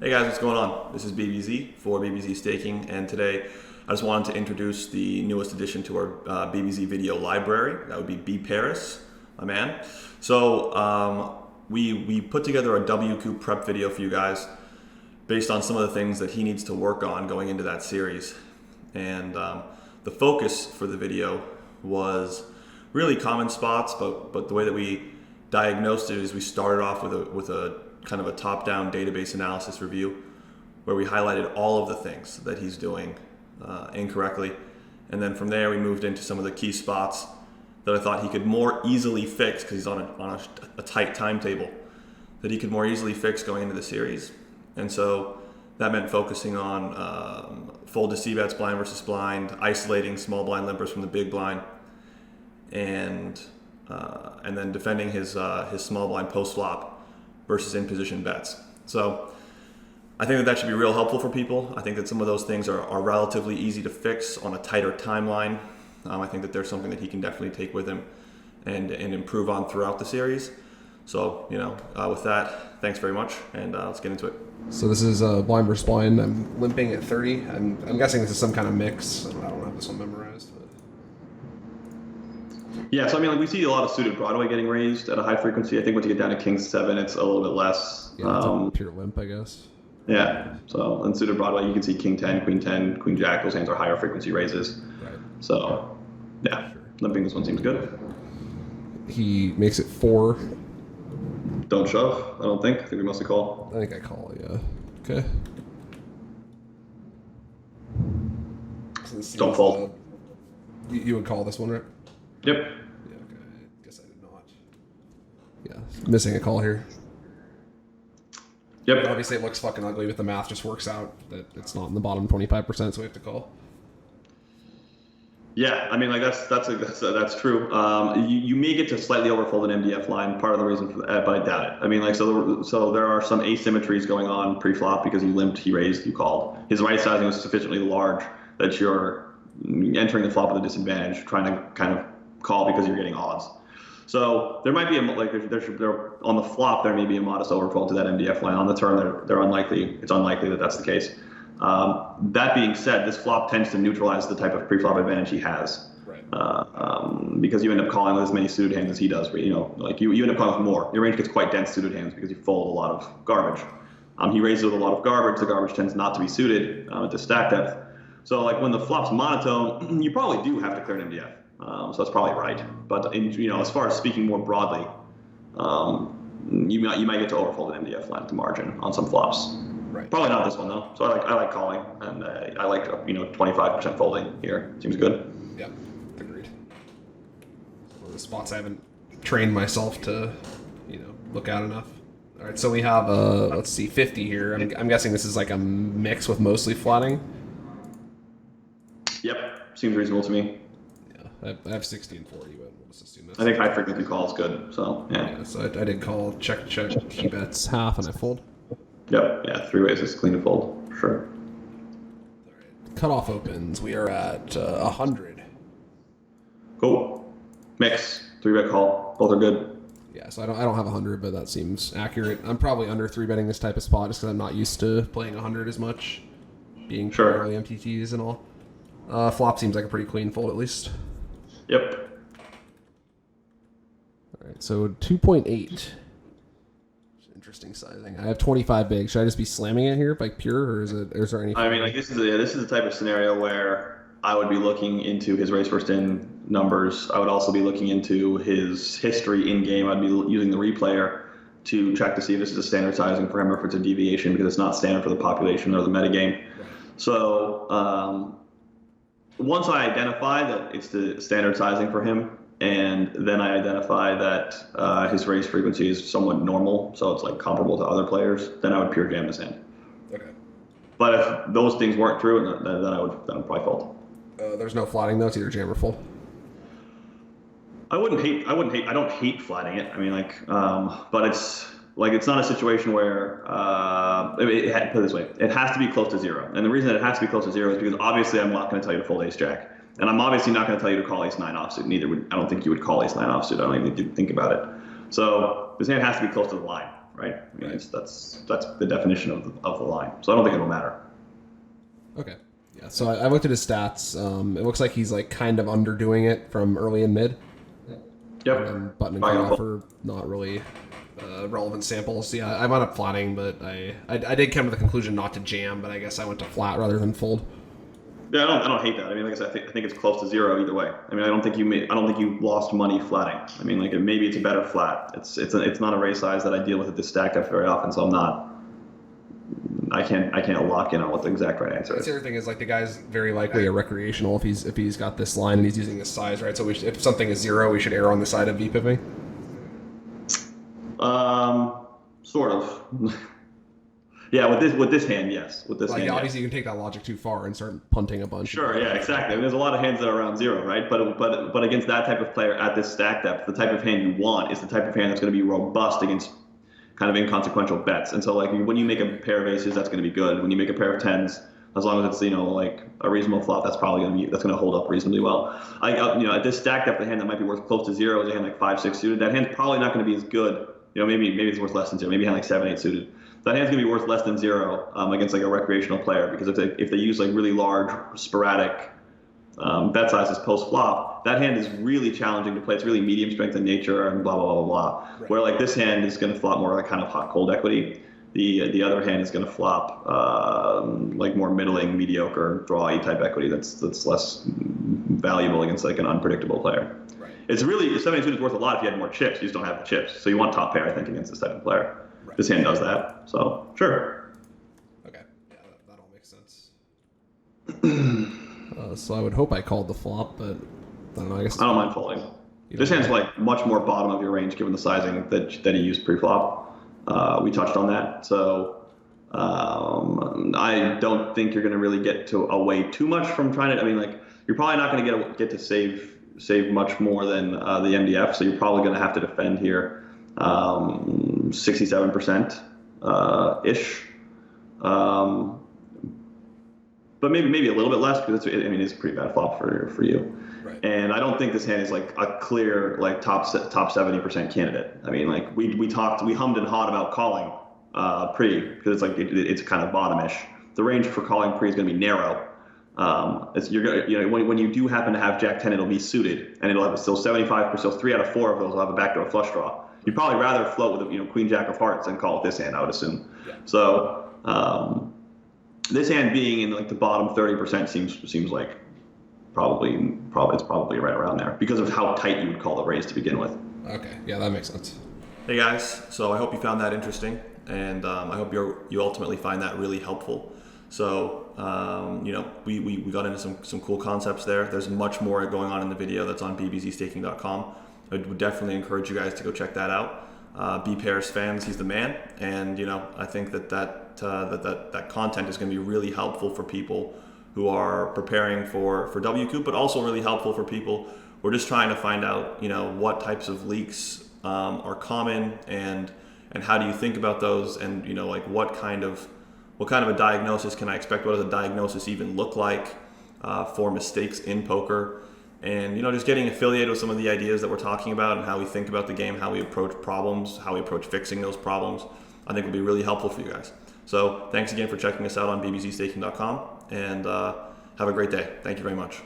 Hey guys, what's going on? This is BBZ for BBZ Staking, and today I just wanted to introduce the newest addition to our BBZ video library. That would be B Paris, my man. We put together a WCOOP prep video for you guys based on some of the things that he needs to work on going into that series. And the focus for the video was really common spots, but the way that we diagnosed it is we started off with a kind of a top-down database analysis review where we highlighted all of the things that he's doing incorrectly. And then from there we moved into some of the key spots that I thought he could more easily fix because he's on a tight timetable that he could more easily fix going into the series. And so that meant focusing on folded C-bets, blind versus blind, isolating small blind limpers from the big blind, and then defending his small blind post flop versus in position bets. So I think that should be real helpful for people. I think that some of those things are relatively easy to fix on a tighter timeline. I think that there's something that he can definitely take with him and improve on throughout the series. So, with that, thanks very much, and let's get into it. So this is blind versus blind. I'm limping at 30. I'm guessing this is some kind of mix. I don't have this one memorized. But... Yeah, so we see a lot of suited Broadway getting raised at a high frequency. I think once you get down to King 7, it's a little bit less. Yeah, it's pure limp, I guess. Yeah, so in suited Broadway, you can see King 10, Queen Jack. Those hands are higher frequency raises. Right. So, yeah, sure. Limping this one seems good. He makes it 4. Don't shove, I don't think. I think we mostly call. I think I call, yeah. Okay. So don't fold. You would call this one, right? Yep. Yeah, okay. I guess I did not. Yeah, missing a call here. Yep. Obviously, it looks fucking ugly, but the math just works out that it's not in the bottom 25%, so we have to call. Yeah, that's true. You may get to slightly overfold an MDF line. Part of the reason for that, but I doubt it. So there are some asymmetries going on pre-flop because you limped, he raised, you called. His right sizing was sufficiently large that you're entering the flop with a disadvantage, trying to kind of call because you're getting odds. So there might be on the flop there may be a modest overfold to that MDF line. On the turn, they're unlikely. It's unlikely that that's the case. That being said, this flop tends to neutralize the type of pre-flop advantage he has, right. Because you end up calling with as many suited hands as he does. You end up calling with more. Your range gets quite dense suited hands because you fold a lot of garbage. He raises with a lot of garbage. The garbage tends not to be suited at the stack depth. So when the flop's monotone, you probably do have to clear an MDF. So that's probably right. But as far as speaking more broadly, you might get to overfold an MDF line at the margin on some flops. Right. Probably not this one though. So I like calling, and I like 25% folding here. Seems good. Yeah, agreed. One of the spots I haven't trained myself to, look at enough. All right, so we have let's see, 50 here. I'm guessing this is like a mix with mostly flatting. Yep, seems reasonable to me. Yeah, I have 60 and 40, but we'll just assume that's. I think high frequency call is good. So yeah. So I did call check. He bets half, and I fold. Yep, yeah, 3 ways is clean to fold, for sure. All right. Cutoff opens. We are at 100. Cool. Mix, 3-bet call. Both are good. Yeah, so I don't have 100, but that seems accurate. I'm probably under 3-betting this type of spot just because I'm not used to playing 100 as much, being primarily MTTs and all. Flop seems like a pretty clean fold at least. Yep. All right, so 2.8. Interesting sizing. I have 25 big. Should I just be slamming it here, like pure, or is there any? This is the type of scenario where I would be looking into his raise first in numbers. I would also be looking into his history in game. I'd be using the replayer to check to see if this is a standard sizing for him or if it's a deviation because it's not standard for the population or the metagame. Right. So once I identify that it's the standard sizing for him, and then I identify that his raise frequency is somewhat normal, so it's like comparable to other players, then I would pure jam this hand. Okay. But if those things weren't true, then I would probably fold. There's no flatting though. It's either jam or fold. I don't hate flatting it. But it's not a situation where put it this way, it has to be close to 0. And the reason that it has to be close to 0 is because obviously I'm not going to tell you to fold ace jack. And I'm obviously not going to tell you to call ace 9 offsuit. I don't think you would call ace 9 offsuit. I don't even think about it. So this hand has to be close to the line right? I mean, that's the definition of the line. So I don't think it'll matter. Okay. Yeah. So I looked at his stats. It looks like he's like kind of underdoing it from early and mid. Yep. And button and cutoff are not really relevant samples. Yeah, I wound up flatting, but I did come to the conclusion not to jam, but I guess I went to flat rather than fold. Yeah, I don't hate that. I mean, like I said, I think it's close to zero either way. I mean, I don't think you lost money flatting. I mean, like maybe it's a better flat. It's not a race size that I deal with at this stack depth very often, so I can't lock in on what the exact right answer is. The other thing is like the guy's very likely a recreational if he's got this line and he's using this size, right? So if something is zero, we should err on the side of V-pipping. Sort of. Yeah, with this hand, yes. With this hand, obviously yes. you can take that logic too far and start punting a bunch. Sure, yeah, exactly. I mean, there's a lot of hands that are around zero, right? But against that type of player at this stack depth, the type of hand you want is the type of hand that's going to be robust against kind of inconsequential bets. And so, like, when you make a pair of aces, that's going to be good. When you make a pair of tens, as long as it's like a reasonable flop, that's probably going to hold up reasonably well. At this stack depth, the hand that might be worth close to zero is a hand like 5-6 suited. That hand's probably not going to be as good. Maybe it's worth less than zero. Maybe a hand like 7-8 suited. That hand's gonna be worth less than zero against like a recreational player, because if they use like really large sporadic bet sizes post flop, that hand is really challenging to play. It's really medium strength in nature and blah blah blah blah. Right. Where like this hand is gonna flop more like kind of hot cold equity. The other hand is gonna flop like more middling, mediocre, drawy type equity. That's less valuable against like an unpredictable player. Right. It's really 7-8 suited is worth a lot if you had more chips. You just don't have the chips, so you want top pair, I think, against this type of player. Right. This hand does that, so sure. Okay, yeah, that all makes sense. So I would hope I called the flop, but I don't know. I guess I don't mind folding. This hand's like much more bottom of your range given the sizing that he used pre-flop. We touched on that, so I don't think you're going to really get away too much from trying to. I mean, like you're probably not going to get to save much more than the MDF, so you're probably going to have to defend here. 67% ish, but maybe a little bit less because it's a pretty bad flop for you. Right. And I don't think this hand is like a clear like top 70% candidate. I mean, like we hummed and hawed about calling pre because it's like it's kind of bottomish. The range for calling pre is going to be narrow. When you do happen to have Jack 10, it'll be suited and it'll have still 75%. So 3 out of 4 of those will have a backdoor flush draw. You'd probably rather float with Queen Jack of Hearts than call it this hand, I would assume. Yeah. So this hand being in like the bottom 30% seems like probably it's probably right around there because of how tight you would call the raise to begin with. Okay, yeah, that makes sense. Hey guys, so I hope you found that interesting, and I hope you ultimately find that really helpful. So we got into some cool concepts there. There's much more going on in the video that's on bbzstaking.com. I would definitely encourage you guys to go check that out. BPairs fans, he's the man, and I think that content is going to be really helpful for people who are preparing for WCOOP, but also really helpful for people who are just trying to find out what types of leaks are common and how do you think about those, and like what kind of a diagnosis can I expect? What does a diagnosis even look like for mistakes in poker? And just getting affiliated with some of the ideas that we're talking about and how we think about the game, how we approach problems, how we approach fixing those problems, I think will be really helpful for you guys. So thanks again for checking us out on bbzstaking.com, and have a great day. Thank you very much.